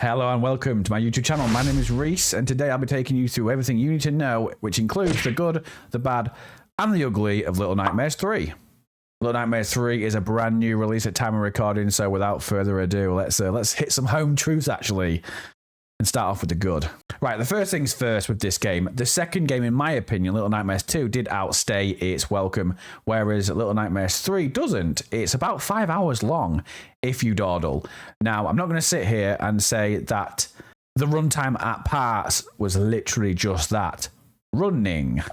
Hello and welcome to my YouTube channel. My name is Reese and today I'll be taking you through everything you need to know, which includes the good, the bad and the ugly of Little Nightmares 3. Little Nightmares 3 is a brand new release at time of recording, so without further ado, let's hit some home truths actually and start off with the good. Right, the first things first with this game. The second game, in my opinion, Little Nightmares 2, did outstay its welcome, whereas Little Nightmares 3 doesn't. It's about 5 hours long, if you dawdle. Now, I'm not going to sit here and say that the runtime at parts was literally just that. Running.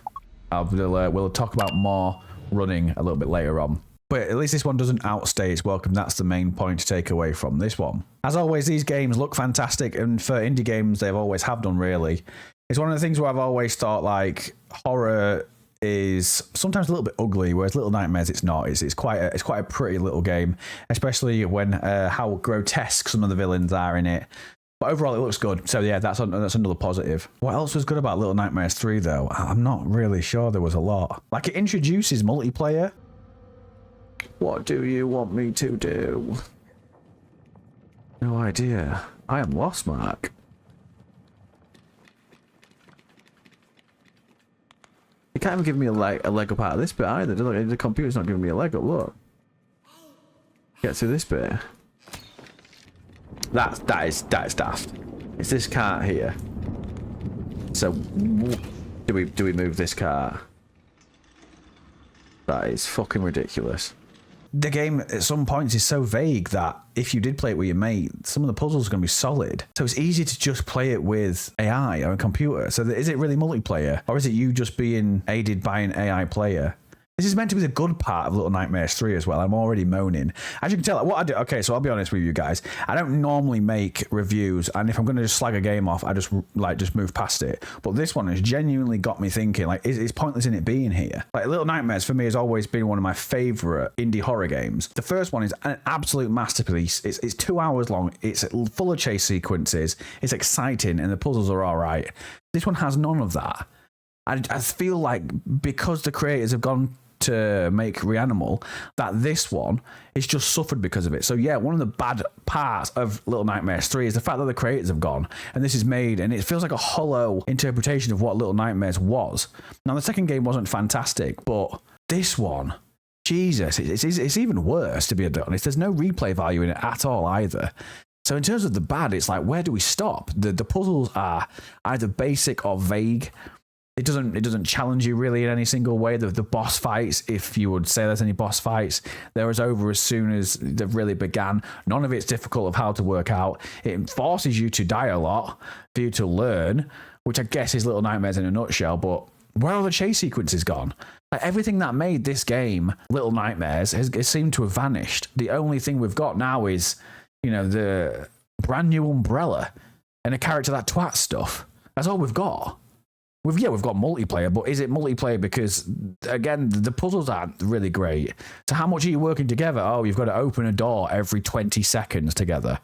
We'll talk about more running a little bit later on. But at least this one doesn't outstay its welcome. That's the main point to take away from this one. As always, these games look fantastic, and for indie games, they've always have done, really. It's one of the things where I've always thought, like, horror is sometimes a little bit ugly, whereas Little Nightmares, it's not. It's quite a pretty little game, especially when how grotesque some of the villains are in it. But overall, it looks good. So yeah, that's another positive. What else was good about Little Nightmares 3, though? I'm not really sure there was a lot. Like, it introduces multiplayer. What do you want me to do? No idea. I am lost, Mark. You can't even give me a leg up out of this bit either. The computer's not giving me a leg up. Look. Get through this bit. That is daft. It's this cart here. So do we move this cart? That is fucking ridiculous. The game at some points is so vague that if you did play it with your mate, some of the puzzles are going to be solid. So it's easy to just play it with AI or a computer. So is it really multiplayer? Or is it you just being aided by an AI player? This is meant to be the good part of Little Nightmares 3 as well. I'm already moaning. As you can tell, what I do... Okay, so I'll be honest with you guys. I don't normally make reviews, and if I'm going to just slag a game off, I just move past it. But this one has genuinely got me thinking, like, it's pointless in it being here. Like, Little Nightmares, for me, has always been one of my favourite indie horror games. The first one is an absolute masterpiece. It's 2 hours long. It's full of chase sequences. It's exciting, and the puzzles are all right. This one has none of that. I feel like because the creators have gone to make Reanimal, that this one is just suffered because of it. So yeah, one of the bad parts of Little Nightmares 3 is the fact that the creators have gone and this is made, and it feels like a hollow interpretation of what Little Nightmares was. Now the second game wasn't fantastic, but this one, Jesus, it's even worse, to be honest. There's no replay value in it at all either. So in terms of the bad, it's like, where do we stop? The puzzles are either basic or vague. It doesn't challenge you really in any single way. The boss fights, if you would say there's any boss fights, they're over as soon as they've really began. None of it's difficult of how to work out. It forces you to die a lot for you to learn, which I guess is Little Nightmares in a nutshell, but where are the chase sequences gone? Like, everything that made this game Little Nightmares has seemed to have vanished. The only thing we've got now is, you know, the brand new umbrella and a character that twat stuff. That's all we've got. We've got multiplayer, but is it multiplayer because, again, the puzzles aren't really great. So how much are you working together? Oh, you've got to open a door every 20 seconds together.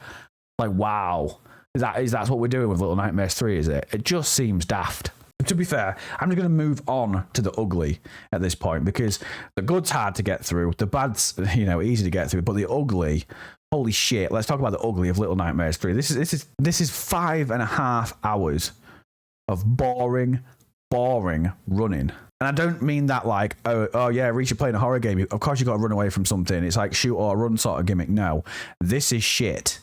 Like, wow. That's what we're doing with Little Nightmares 3, is it? It just seems daft. To be fair, I'm just going to move on to the ugly at this point, because the good's hard to get through. The bad's, easy to get through, but the ugly... Holy shit, let's talk about the ugly of Little Nightmares 3. This is 5.5 hours of boring running. And I don't mean that like, oh yeah, Reach, you're playing a horror game. Of course you got to run away from something. It's like shoot or run sort of gimmick. No, this is shit.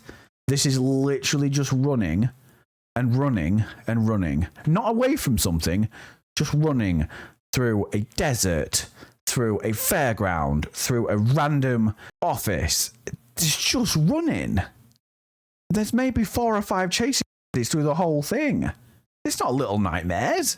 This is literally just running and running and running. Not away from something, just running through a desert, through a fairground, through a random office. It's just running. There's maybe 4 or 5 chases through the whole thing. It's not Little Nightmares.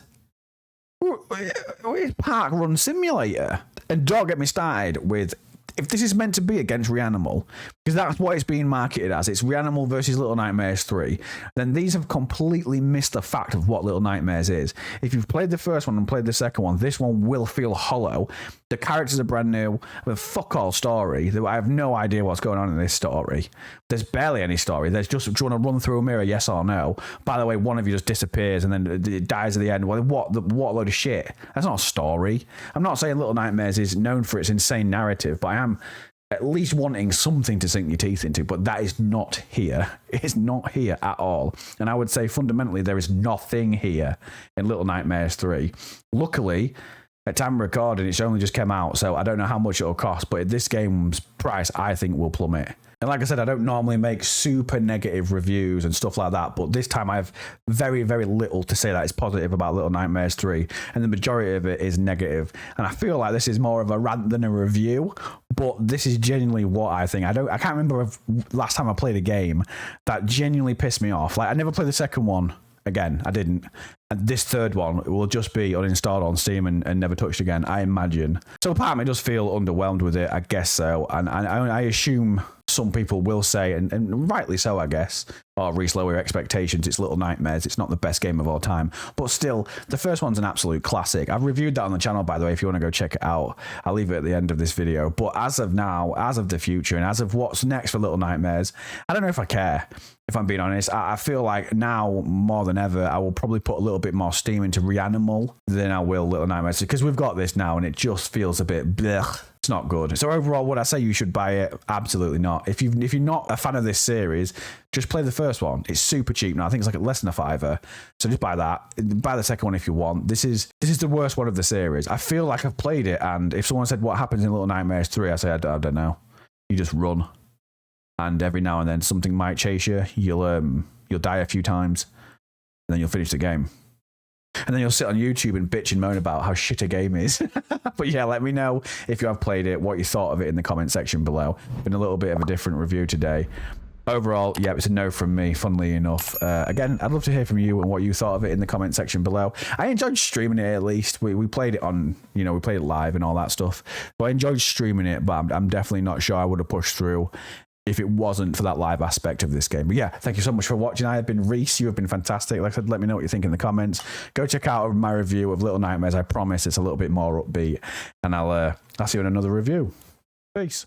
It's Park Run Simulator. And don't get me started with, if this is meant to be against Reanimal, because that's what it's being marketed as, it's Reanimal versus Little Nightmares 3, then these have completely missed the fact of what Little Nightmares is. If you've played the first one and played the second one, this one will feel hollow. The characters are brand new, with a fuck all story. I have no idea what's going on in this story. There's barely any story. There's just, do you want to run through a mirror, yes or no? By the way, one of you just disappears and then it dies at the end. What load of shit? That's not a story. I'm not saying Little Nightmares is known for its insane narrative, but I am at least wanting something to sink your teeth into, but that is not here. It is not here at all. And I would say fundamentally there is nothing here in Little Nightmares 3. Luckily, at time of recording, it's only just came out, so I don't know how much it'll cost, but this game's price, I think, will plummet. And like I said, I don't normally make super negative reviews and stuff like that, but this time I have very, very little to say that is positive about Little Nightmares 3, and the majority of it is negative. And I feel like this is more of a rant than a review, but this is genuinely what I think. I can't remember last time I played a game that genuinely pissed me off. Like, I never played the second one again. I didn't. And this third one will just be uninstalled on Steam and never touched again, I imagine. So part of me does feel underwhelmed with it, I guess so. And I assume some people will say, and rightly so, I guess, or Reese, lower your expectations. It's Little Nightmares. It's not the best game of all time. But still, the first one's an absolute classic. I've reviewed that on the channel, by the way, if you want to go check it out. I'll leave it at the end of this video. But as of now, as of the future, and as of what's next for Little Nightmares, I don't know if I care, if I'm being honest. I feel like now, more than ever, I will probably put a little bit more steam into Reanimal than I will Little Nightmares, because we've got this now, and it just feels a bit blech. It's not good. So overall, would I say you should buy it? Absolutely not. If you're not a fan of this series, just play the first one. It's super cheap now. I think it's like less than a $5. So just buy that. Buy the second one if you want. This is the worst one of the series. I feel like I've played it, and if someone said what happens in Little Nightmares 3, I say I don't know. You just run, and every now and then something might chase you. You'll die a few times, and then you'll finish the game. And then you'll sit on YouTube and bitch and moan about how shit a game is. But yeah, let me know if you have played it, what you thought of it in the comment section below. Been a little bit of a different review today. Overall, yeah, it's a no from me, funnily enough. Again, I'd love to hear from you and what you thought of it in the comment section below. I enjoyed streaming it, at least. We played it on, we played it live and all that stuff. So I enjoyed streaming it, but I'm definitely not sure I would have pushed through if it wasn't for that live aspect of this game. But yeah, thank you so much for watching. I have been Reese. You have been fantastic. Like I said, let me know what you think in the comments. Go check out my review of Little Nightmares. I promise it's a little bit more upbeat. And I'll see you in another review. Peace.